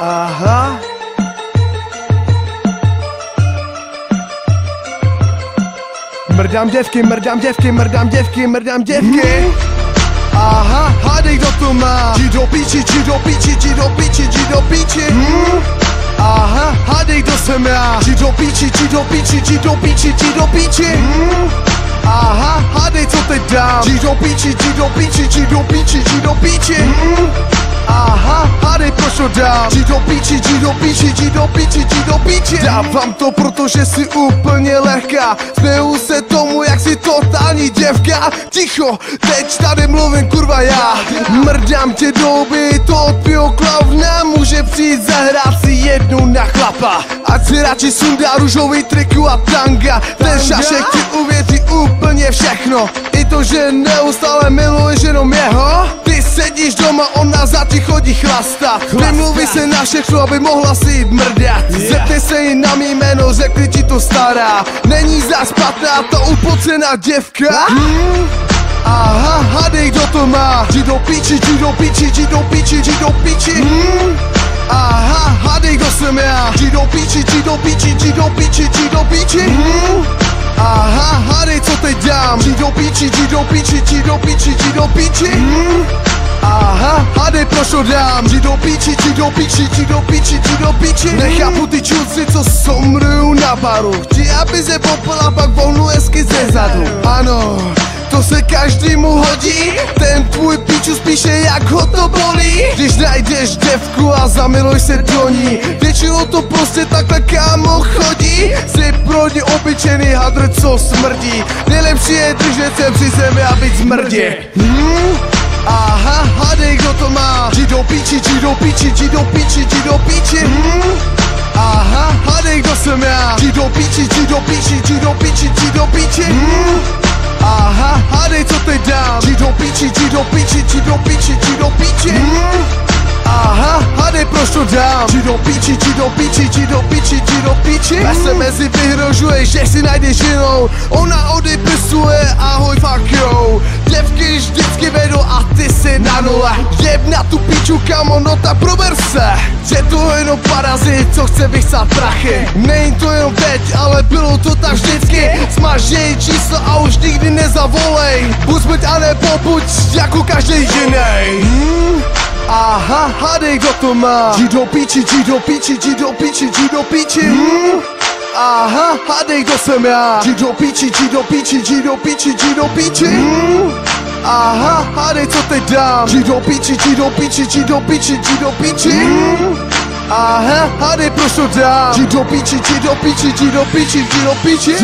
Aha. Mrdám děvky, mrdám děvky, mrdám děvky, mrdám děvky. Aha, hádej, kdo to má. Jdi do píči, jdi do píči, jdi do píči, jdi do píči. Aha, hádej, kdo jsem já. Jdi do píči, jdi do píči, jdi do píči, jdi do píči. Aha, hádej, co teď dám. Jdi do píči, jdi do píči, jdi do píči, jdi do píči. Aha, hádej, proč to dám. Jdi do píči, jdi do píči, jdi do píči, jdi do píči. Dávám to, protože jsi úplně lehká. Směju se tomu, jak jsi totální děvka. Ticho, teď tady mluvím, kurva, já. Mrdám tě do huby, to od tvýho klovna může přijít zahrát si jednu na chlapa. Ať si radši sundá růžový triku a tanga. Ten šašek ti uvěří úplně všechno. I to, že neustále miluješ jenom jeho. Ty sedíš doma, ona za ti chodí chlastat. Vymluví se na všechno, aby mohla si jít mrdat. Zeptej se jí na mý jméno, řekli ti to stará. Není zas špatná, to upocená děvka. Aha, hádej, kdo to má. Jdi do píči, jdi do píči, jdi do píči, jdi do píči. Aha, hádej, kdo jsem já. Jdi do píči, jdi do píči, jdi do píči, jdi do píči. Aha, hádej, co teď dám. Jdi do píči, jdi do píči, jdi do píči, jdi do píči. Aha, hádej, proč to dám. Jdi do píči, jdi do píči, jdi do píči, jdi do píči. Nechápu ty čuci, co somrují na baru. Chci, aby se popila, pak vohnu hezky ze zadu. Ano, to se každému hodí. Ten tvůj píču spíše jak ho to bolí. Když najdeš děvku a zamiluj se do ní. Většinou to prostě takhle kámo chodí. Jsi pro ně obyčejný hadr, co smrdí. Nejlepší je držet se při zemi a být zmrdí. Aha, hádej, kdo to má. Jdi do píči, jdi do píči, jdi do píči, jdi do píči. Aha, hádej, kdo jsem já. Jdi do píči, jdi do píči, jdi do píči, jdi do píči. Aha, hádej, co teď dám. Jdi do píči, jdi do píči, jdi do píči, jdi do píči. Aha, hádej, proč to dám. Jdi do píči, jdi do píči, jdi do píči, jdi do píči. SMS vyhrožuješ, že si najdeš jinou. Ona odepisuje, ahoj, fuck you. Děvky vždycky vedou a ty si na nule. Jeb na tu píču, kamo, no tak prober se. Je to jenom parazit, co chce vychcát prachy. Není to jenom teď, ale bylo to tak vždycky. Smažej číslo a už nikdy nezavolej. Buď smrt a nebo buď jako každý jiný. Aha, hádej, kdo to má. Jdi do píči, jdi do píči, jdi do píči, jdi do píči. Aha, hádej, kdo jsem já. Jdi do píči, jdi do píči, jdi do píči, jdi do píči. Aha, hádej, co teď dám. Jdi do píči, jdi do píči, jdi do píči, jdi do píči. Aha, hádej, proč to dám. Jdi do píči, jdi do píči, jdi do píči, jdi do píči.